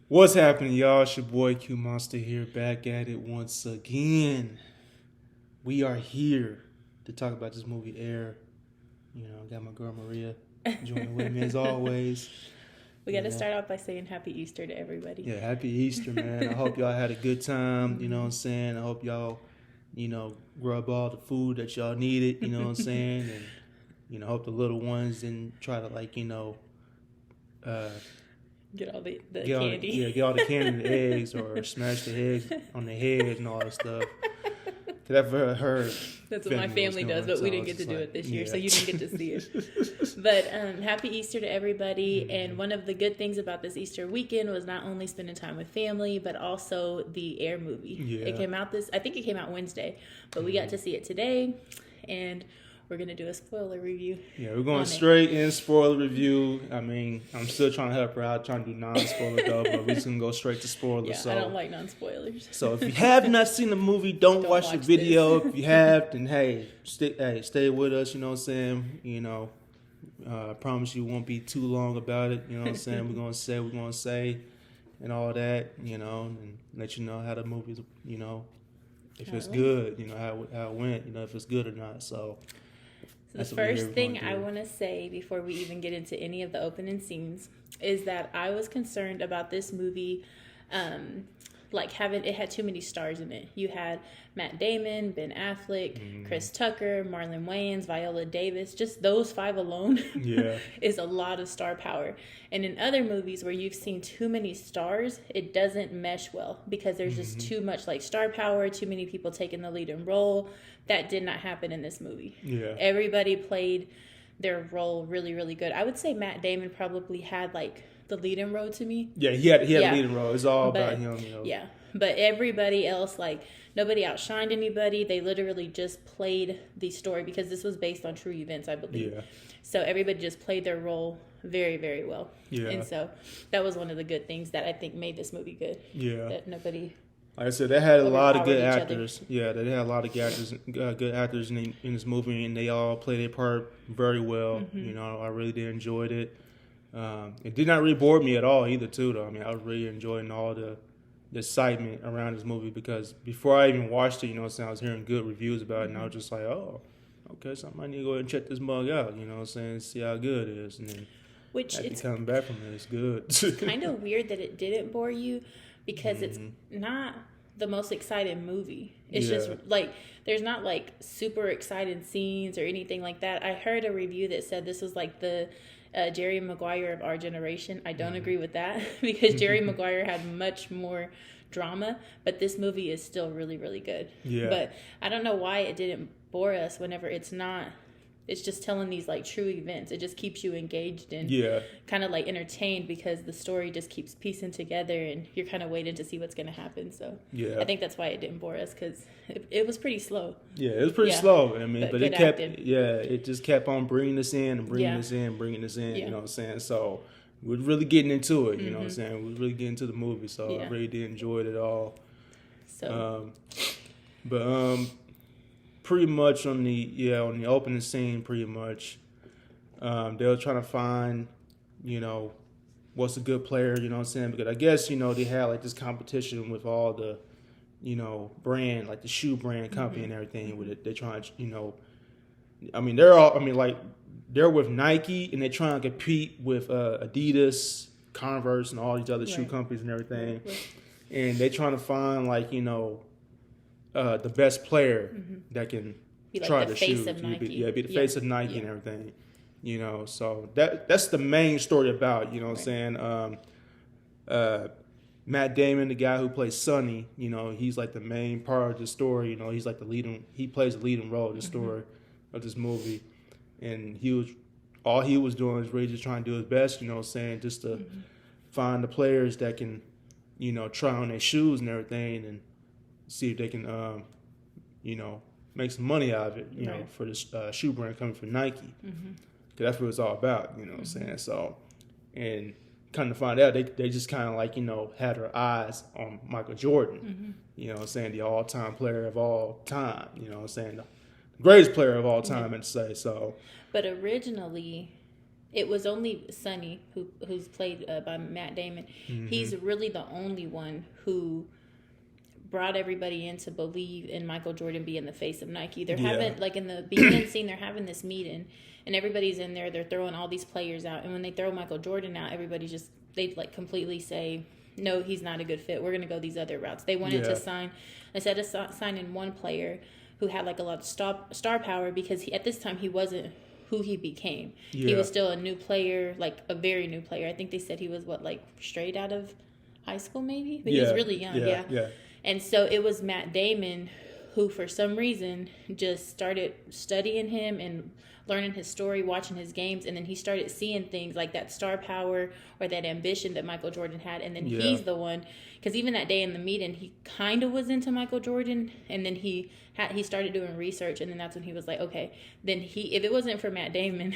What's happening, y'all? It's your boy Q Monster here, back at it once again. We are here to talk about this movie Air. You know, got my girl Maria joining with me as always. We got to start off by saying Happy Easter to everybody. Yeah, happy Easter, man. I hope y'all had a good time. You know what I'm saying? I hope y'all, grub all the food that y'all needed. You know what I'm saying? And hope the little ones didn't try to get all the get candy. Get all the candy and the eggs, or smash the eggs on the head and all that stuff. Cause I've heard that's what my family does, but we didn't get to do it this year, so you didn't get to see it. But happy Easter to everybody. Mm-hmm. And one of the good things about this Easter weekend was not only spending time with family, but also the Air movie. Yeah. It came out I think it came out Wednesday, but we got to see it today, and we're going to do a spoiler review. Yeah, we're going straight in spoiler review. I mean, I'm still trying to help her out, trying to do non-spoiler though, but we're just going to go straight to spoilers. Yeah, so, I don't like non-spoilers. So if you have not seen the movie, don't watch the video. If you have, then stay with us, you know what I'm saying? I promise you won't be too long about it, you know what I'm saying? We're going to say, and all that, and let you know how the movie's, if it's good, how it went, if it's good or not, So the first thing I want to say before we even get into any of the opening scenes is that I was concerned about this movie, it had too many stars in it. You had Matt Damon, Ben Affleck, Chris Tucker, Marlon Wayans, Viola Davis. Just those five alone is a lot of star power. And in other movies where you've seen too many stars, it doesn't mesh well because there's just too much star power, too many people taking the leading role. That did not happen in this movie. Yeah. Everybody played their role really, really good. I would say Matt Damon probably had the leading role to me. Yeah, he had a leading role. It's all about him, Yeah. But everybody else, nobody outshined anybody. They literally just played the story because this was based on true events, I believe. Yeah. So everybody just played their role very, very well. Yeah. And so that was one of the good things that I think made this movie good. Yeah. That nobody... Like I said, they had a lot of good actors. Yeah, they had a lot of good actors in this movie, and they all played their part very well. Mm-hmm. I really did enjoy it. It did not really bore me at all either, too, though. I mean, I was really enjoying all the excitement around this movie because before I even watched it, I was hearing good reviews about it, and I was just like, oh, okay, so I need to go ahead and check this mug out, see how good it is. And then it's coming back from it, it's good. It's kind of weird that it didn't bore you because it's not the most exciting movie. It's just there's not super exciting scenes or anything like that. I heard a review that said this was the Jerry Maguire of our generation. I don't agree with that because Jerry Maguire had much more drama, but this movie is still really, really good. Yeah. But I don't know why it didn't bore us whenever it's not. It's just telling these true events. It just keeps you engaged and kind of entertained because the story just keeps piecing together and you're kind of waiting to see what's going to happen. So I think that's why it didn't bore us because it was pretty slow. Yeah, it was pretty slow. I mean, but it kept it just kept on bringing us in and bringing us in. Yeah. You know what I'm saying? So we're really getting into it. You know what I'm saying? We're really getting into the movie. So I really did enjoy it all. So, pretty much on the opening scene, pretty much, they were trying to find, what's a good player, you know what I'm saying? Because I guess, they had this competition with all the, brand, the shoe brand company and everything with it. They're trying to, they're with Nike and they're trying to compete with Adidas, Converse, and all these other shoe companies and everything. Right. And they're trying to find the best player that can try the shoes. Be the face of Nike and everything. So that's the main story about, what I'm saying? Matt Damon, the guy who plays Sonny, he's the main part of the story. He's he plays the leading role of the story of this movie. And all he was doing is really just trying to do his best, what I'm saying, just to find the players that can, try on their shoes and everything and see if they can, make some money out of it, for this shoe brand coming from Nike. Because that's what it's all about, what I'm saying? So, and kind of find out, they just kind of had their eyes on Michael Jordan, what I'm saying? The all-time player of all time, what I'm saying? The greatest player of all time, I'd say. So, but originally, it was only Sonny, who's played by Matt Damon. He's really the only one who brought everybody in to believe in Michael Jordan being the face of Nike. They're having, like in the beginning scene, they're having this meeting, and everybody's in there. They're throwing all these players out, and when they throw Michael Jordan out, everybody just, they like completely say, no, he's not a good fit. We're going to go these other routes. They wanted to sign, instead of signing one player who had like a lot of star power, because at this time he wasn't who he became. He was still a new player, like a very new player. I think they said he was like straight out of high school maybe, but he was really young. And so it was Matt Damon who for some reason just started studying him and learning his story, watching his games, and then he started seeing things like that star power or that ambition that Michael Jordan had, and then he's the one, because even that day in the meeting, he kind of was into Michael Jordan, and then he started doing research, and then that's when he was like, okay, then if it wasn't for Matt Damon,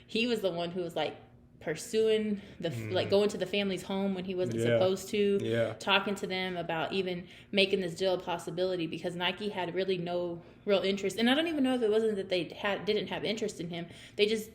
he was the one who was like pursuing like going to the family's home when he wasn't supposed to, talking to them about even making this deal a possibility, because Nike had really no real interest. And I don't even know if it wasn't that they didn't have interest in him. They just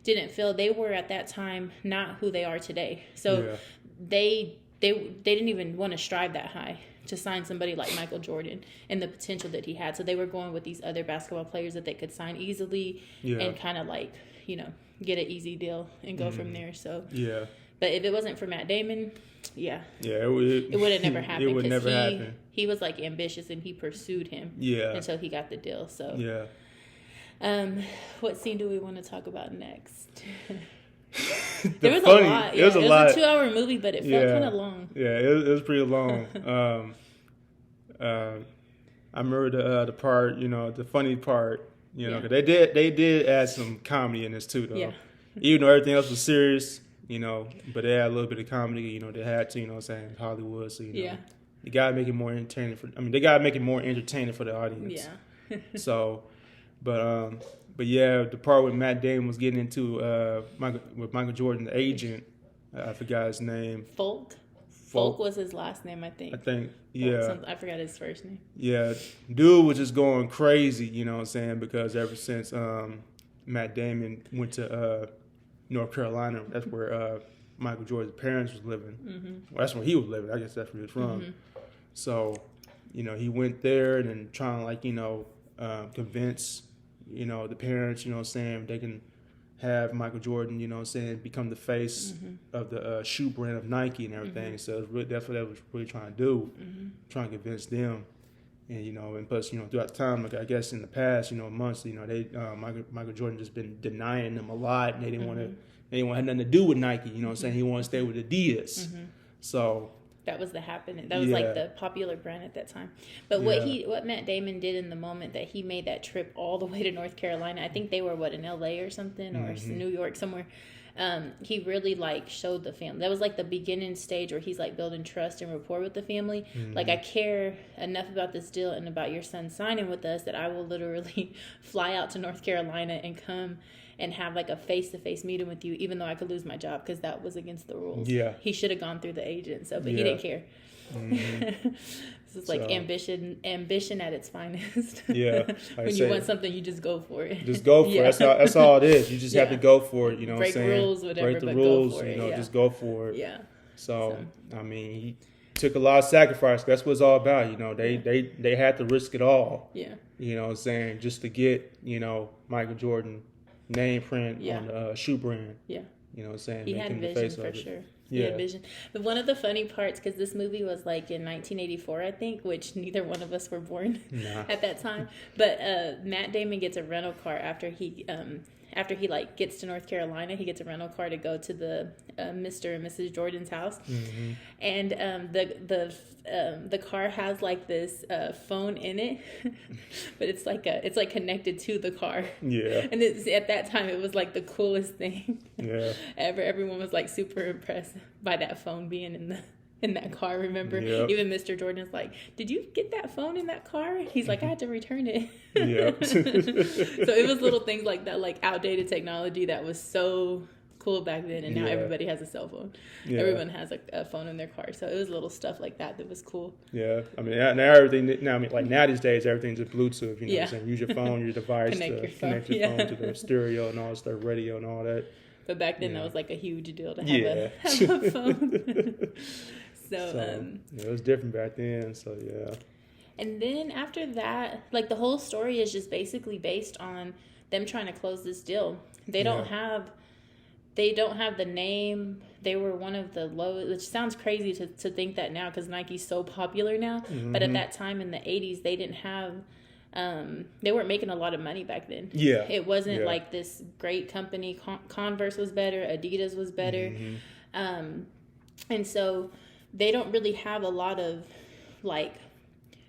didn't feel they were at that time not who they are today. So they didn't even want to strive that high to sign somebody like Michael Jordan and the potential that he had. So they were going with these other basketball players that they could sign easily and kind of like, you know, get an easy deal and go from there. So but if it wasn't for Matt Damon, it would have never happened. It would never happen. He was like ambitious and he pursued him until he got the deal. So what scene do we want to talk about next? There was a lot. It was a 2-hour movie, but it felt kind of long. It was pretty long. I remember the part, you know, the funny part. You know, 'cause they did add some comedy in this too, though. Even though everything else was serious, you know, but they had a little bit of comedy. You know, they had to, you know, what I'm saying, Hollywood. So you know, you gotta make it more entertaining they gotta make it more entertaining for the audience. So, but yeah, the part with Matt Damon was getting into Michael Jordan, the agent. I forgot his name. Folk was his last name, I think. I forgot his first name. Yeah, dude was just going crazy, you know what I'm saying, because ever since Matt Damon went to North Carolina, that's where Michael Jordan's parents was living. Well, that's where he was living. I guess that's where he was from. So, you know, he went there and then trying to, like, you know, convince, you know, the parents, you know what I'm saying, they can have Michael Jordan, you know what I'm saying, become the face of the shoe brand of Nike and everything. So that's what they was really trying to do, trying to convince them. And, you know, and plus, you know, throughout the time, like I guess in the past, you know, months, you know, they Michael Jordan just been denying them a lot, and they didn't want to have nothing to do with Nike, you know what I'm saying? He wanted to stay with Adidas. So that was the happening. That was like the popular brand at that time. But what Matt Damon did in the moment that he made that trip all the way to North Carolina, I think they were in LA or something, or New York somewhere. He really like showed the family. That was like the beginning stage where he's like building trust and rapport with the family. Like, I care enough about this deal and about your son signing with us that I will literally fly out to North Carolina and come and have like a face-to-face meeting with you, even though I could lose my job because that was against the rules. He should have gone through the agent, but he didn't care. This is like ambition at its finest. When you want something, you just go for it. Just go for it. That's all it is. You just have to go for it. You know, break what I'm saying? Rules, whatever. Break the but rules. Go for you know, it. just go for it. So So I mean, he took a lot of sacrifice. That's what it's all about. You know, they had to risk it all. You know what I'm saying, just to get, you know, Michael Jordan name print on the shoe brand. You know what I'm saying? He had vision for sure. He had vision. But one of the funny parts, because this movie was like in 1984, I think, which neither one of us were born at that time. But Matt Damon gets a rental car after he like gets to North Carolina. He gets a rental car to go to the Mr. and Mrs. Jordan's house, and the car has like this phone in it, but it's like connected to the car. And at that time it was like the coolest thing ever. Everyone was like super impressed by that phone being in that car, remember? Even Mr. Jordan's like, did you get that phone in that car? He's like, I had to return it. So it was little things like that, like outdated technology that was so cool back then, and now everybody has a cell phone. Everyone has a phone in their car, so it was little stuff like that was cool. I mean, now everything, like now these days, everything's just Bluetooth, you know what I'm saying? Use your phone, your device, connect your phone to the stereo and all that stuff, radio and all that. But back then, Yeah. that was like a huge deal to have, Yeah. have a phone. So it was different back then. So yeah. And then after that, like the whole story is just basically based on them trying to close this deal. They don't have the name. They were one of the lowest, which sounds crazy to think that now because Nike's so popular now. Mm-hmm. But at that time in the 80s, they didn't have, they weren't making a lot of money back then. Yeah. It wasn't like this great company. Converse was better. Adidas was better. Mm-hmm. And so they don't really have a lot of, like,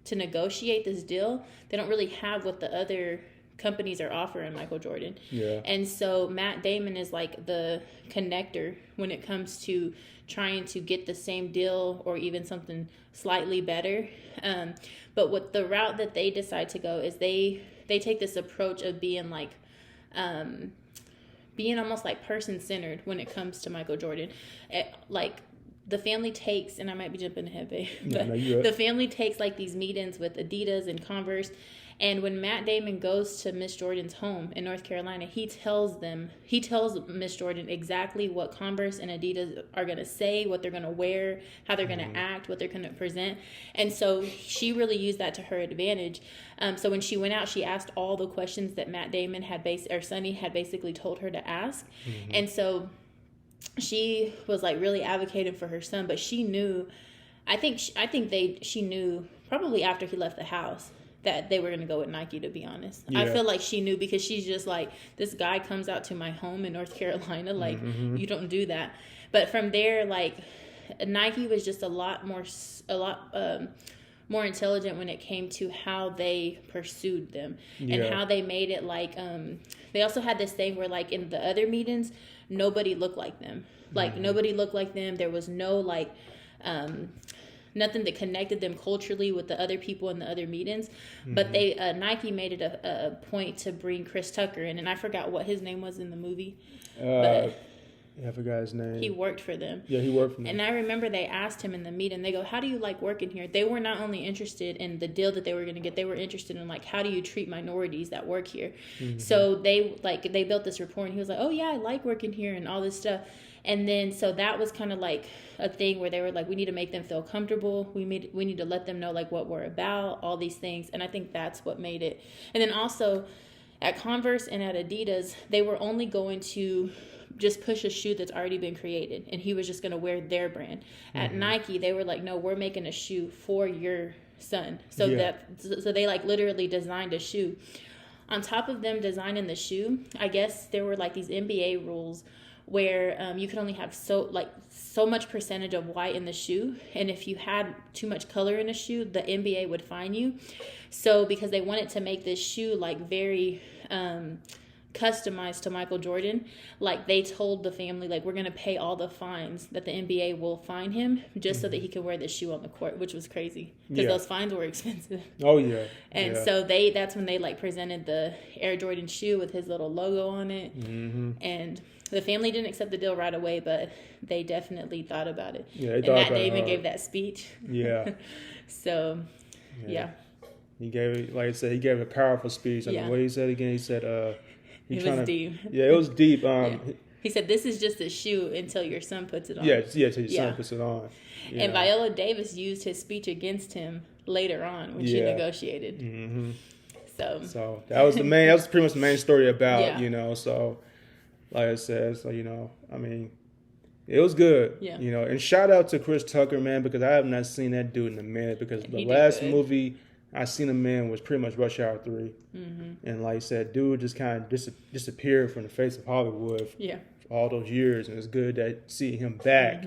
to negotiate this deal. They don't really have what the other companies are offering Michael Jordan. Yeah. And so Matt Damon is like the connector when it comes to trying to get the same deal or even something slightly better. But what the route that they decide to go is they take this approach of being like, being almost like person-centered when it comes to Michael Jordan. The family takes, and I might be jumping ahead, babe, but the family takes like these meetings with Adidas and Converse. And when Matt Damon goes to Miss Jordan's home in North Carolina, he tells Miss Jordan exactly what Converse and Adidas are going to say, what they're going to wear, how they're going to act, what they're going to present. And so she really used that to her advantage. So when she went out, she asked all the questions that Matt Damon Sonny had basically told her to ask. Mm-hmm. And so she was like really advocating for her son, but she knew, she knew probably after he left the house that they were going to go with Nike, to be honest. Yeah. I feel like she knew because she's just like, this guy comes out to my home in North Carolina. Like, you don't do that. But from there, like, Nike was just a lot more intelligent when it came to how they pursued them and how they made it like, they also had this thing where like in the other meetings, nobody looked like them. Like nobody looked like them. There was no like, nothing that connected them culturally with the other people in the other meetings. But they Nike made it a point to bring Chris Tucker in, and I forgot what his name was in the movie. But I forgot his name. He worked for them. Yeah, he worked for them. And I remember they asked him in the meeting, they go, how do you like working here? They were not only interested in the deal that they were going to get, they were interested in like, how do you treat minorities that work here? So they built this rapport, and he was like, oh yeah, I like working here and all this stuff. And then, so that was kind of like a thing where they were like, we need to make them feel comfortable. We need to let them know like what we're about, all these things. And I think that's what made it. And then also at Converse and at Adidas, they were only going to just push a shoe that's already been created. And he was just going to wear their brand. At Nike, they were like, no, we're making a shoe for your son. So they like literally designed a shoe. On top of them designing the shoe, I guess there were like these NBA rules where you could only have so much percentage of white in the shoe, and if you had too much color in a shoe, the NBA would fine you. So because they wanted to make this shoe like very customized to Michael Jordan, like they told the family like, we're going to pay all the fines that the NBA will fine him just so that he could wear this shoe on the court, which was crazy because those fines were expensive. Oh yeah. And so that's when they like presented the Air Jordan shoe with his little logo on it. And the family didn't accept the deal right away, but they definitely thought about it. Yeah, and Matt Damon gave that speech. Yeah. So, yeah. He gave it, like I said, he gave a powerful speech. And what he said again, he said, it was deep. Yeah, it was deep. He said, this is just a shoe until your son puts it on. Yeah, till your son puts it on. Yeah. And Viola Davis used his speech against him later on when she negotiated. So that was pretty much the main story about, so like I said, so, I mean, it was good, and shout out to Chris Tucker, man, because I have not seen that dude in a minute, because the last movie I seen him in was pretty much Rush Hour 3. And like I said, dude just kind of disappeared from the face of Hollywood for all those years, and it's good to see him back,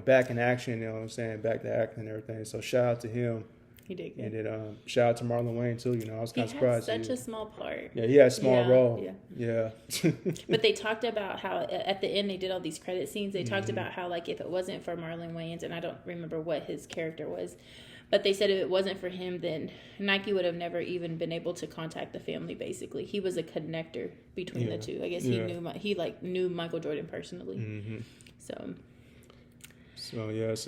back in action, you know what I'm saying, back to acting and everything. So shout out to him. He did good. And then shout out to Marlon Wayne too. I was kind of surprised. He had such a small part. Yeah, he had a small role. Yeah. But they talked about how at the end they did all these credit scenes. They talked about how like if it wasn't for Marlon Wayans, and I don't remember what his character was, but they said if it wasn't for him, then Nike would have never even been able to contact the family. Basically, he was a connector between the two. I guess he knew Michael Jordan personally. So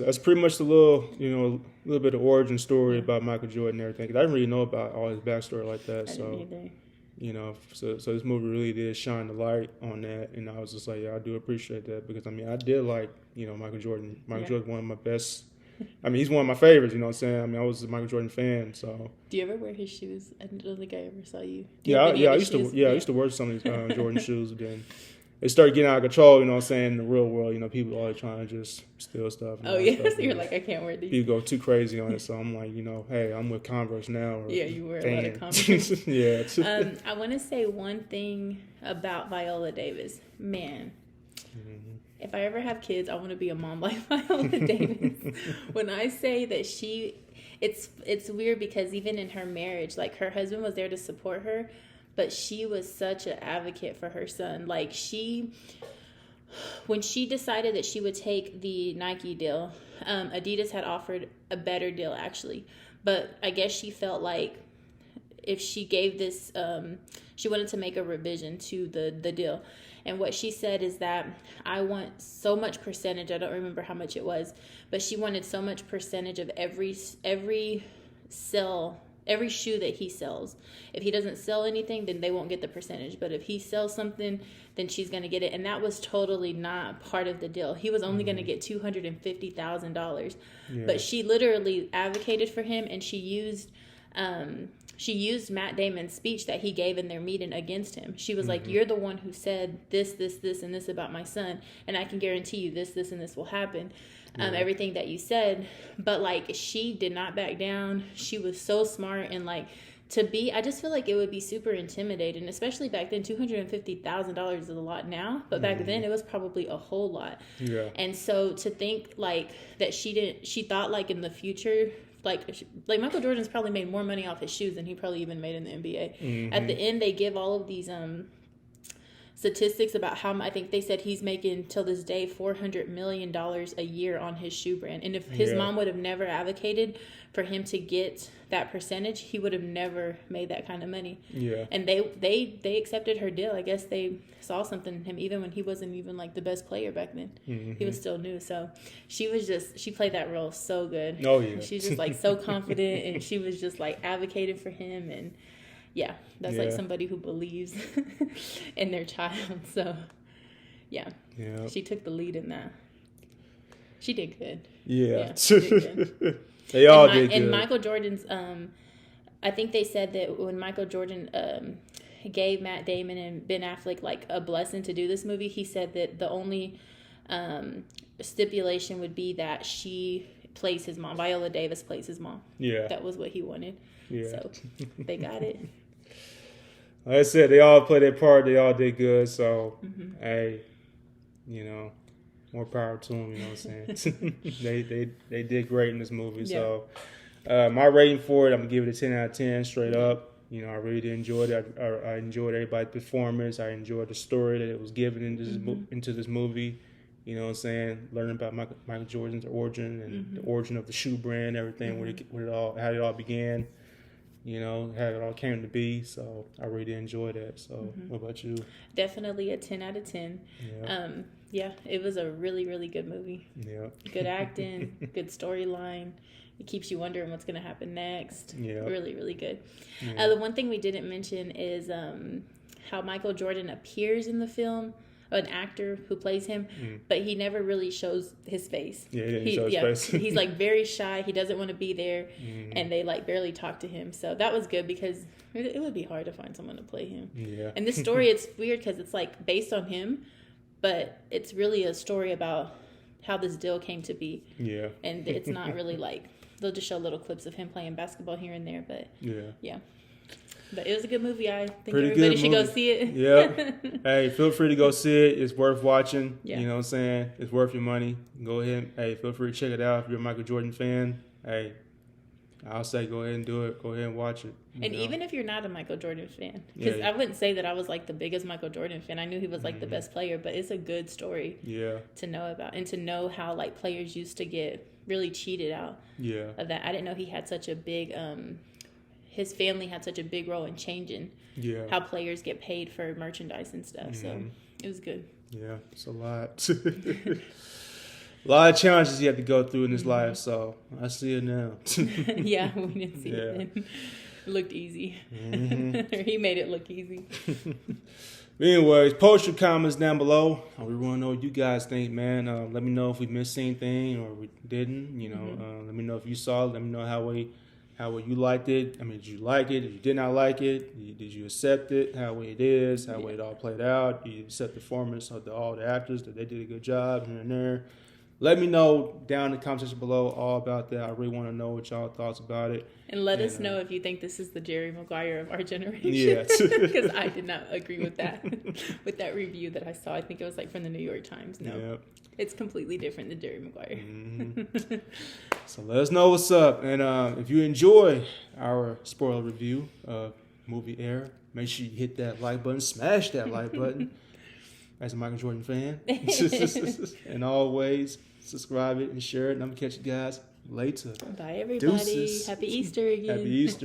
that's pretty much the little bit of origin story about Michael Jordan and everything. 'Cause I didn't really know about all his backstory like that. I didn't either. You know, so this movie really did shine the light on that, and I was just like, yeah, I do appreciate that because I mean, I did like, you know, Michael Jordan. Michael Jordan, one of my best. I mean, he's one of my favorites. You know what I'm saying? I mean, I was a Michael Jordan fan. So. Do you ever wear his shoes? I don't think I ever saw you. I used to. Yeah, I used to wear some of these Jordan shoes. But then it started getting out of control. You know what I'm saying? In the real world, you know, people always trying to just steal stuff. Oh yeah, so you're like, I can't wear these. People go too crazy on it, so I'm like, you know, hey, I'm with Converse now. Yeah, you wear a lot of Converse. Yeah. I want to say one thing about Viola Davis. Man, if I ever have kids, I want to be a mom like Viola Davis. When I say that it's weird because even in her marriage, like her husband was there to support her, but she was such an advocate for her son. Like when she decided that she would take the Nike deal, Adidas had offered a better deal actually, but I guess she felt like if she gave this, she wanted to make a revision to the deal. And what she said is that I want so much percentage. I don't remember how much it was, but she wanted so much percentage of every shoe that he sells. If he doesn't sell anything, then they won't get the percentage. But if he sells something, then she's going to get it. And that was totally not part of the deal. He was only going to get $250,000. Yeah. But she literally advocated for him, and she used Matt Damon's speech that he gave in their meeting against him. She was like, you're the one who said this, and this about my son, and I can guarantee you this, and this will happen. Everything that you said. But, like, she did not back down. She was so smart, and, like, I just feel like it would be super intimidating, especially back then. $250,000 is a lot now, but back then it was probably a whole lot. Yeah. And so to think, like, that she thought, like, in the future, like Michael Jordan's probably made more money off his shoes than he probably even made in the NBA. At the end, they give all of these statistics about how I think they said he's making till this day $400 million a year on his shoe brand. And if his mom would have never advocated for him to get that percentage, he would have never made that kind of money. Yeah. And they accepted her deal. I guess they saw something in him even when he wasn't even like the best player back then. He was still new. So she played that role so good. Oh yeah. She's just like so confident, and she was just like advocating for him, and yeah, that's like somebody who believes in their child. So, yeah, she took the lead in that. She did good. Yeah, she did good. They all did good. And Michael Jordan's, I think they said that when Michael Jordan gave Matt Damon and Ben Affleck like a blessing to do this movie, he said that the only stipulation would be that she plays his mom. Viola Davis plays his mom. Yeah, that was what he wanted. Yeah, so they got it. Like I said, they all played their part. They all did good. So, hey, you know, more power to them. You know what I'm saying? they did great in this movie. Yeah. So, my rating for it, I'm gonna give it a 10 out of 10 straight up. You know, I really did enjoy it. I enjoyed everybody's performance. I enjoyed the story that it was given into this movie. You know what I'm saying? Learning about Michael Jordan's origin and the origin of the shoe brand, everything, how it all began. You know, how it all came to be. So I really enjoyed that. So what about you? Definitely a 10 out of 10. Yeah. It was a really, really good movie. Yeah. Good acting, good storyline. It keeps you wondering what's going to happen next. Yeah. Really, really good. Yeah. The one thing we didn't mention is how Michael Jordan appears in the film. An actor who plays him, but he never really shows his face. Yeah, he didn't show his face. He's like very shy. He doesn't want to be there, and they like barely talk to him. So that was good because it would be hard to find someone to play him. Yeah. And this story, it's weird because it's like based on him, but it's really a story about how this deal came to be. Yeah. And it's not really like they'll just show little clips of him playing basketball here and there, but yeah. But it was a good movie. I think everybody should go see it. Yeah. Hey, feel free to go see it. It's worth watching. Yeah. You know what I'm saying? It's worth your money. Go ahead. Hey, feel free to check it out if you're a Michael Jordan fan. Hey, I'll say go ahead and do it. Go ahead and watch it. And even if you're not a Michael Jordan fan, because I wouldn't say that I was like the biggest Michael Jordan fan. I knew he was like the best player, but it's a good story to know about and to know how like players used to get really cheated out of that. I didn't know he had such a big his family had such a big role in changing how players get paid for merchandise and stuff. So it was good. Yeah, it's a lot. A lot of challenges you have to go through in this life. So I see it now. Yeah, we didn't see it then. It looked easy. Mm-hmm. He made it look easy. Anyways, post your comments down below. We want to know what you guys think, man. Let me know if we missed anything or we didn't. You know, let me know if you saw it. Let me know how you liked it. I mean, did you like it? If you did not like it, did you accept it? How it is? How it all played out? Did you accept the performance of all the actors that they did a good job here and there? Let me know down in the comment section below all about that. I really want to know what y'all thoughts about it. And let us know if you think this is the Jerry Maguire of our generation. Yeah. Because I did not agree with that. With that review that I saw. I think it was like from the New York Times. No. Yep. It's completely different than Jerry Maguire. Mm-hmm. So let us know what's up. And if you enjoy our spoiler review of movie Air, make sure you hit that like button. Smash that like button. As a Michael Jordan fan. And always subscribe it and share it. And I'm going to catch you guys later. Bye, everybody. Deuces. Happy Easter again. Happy Easter.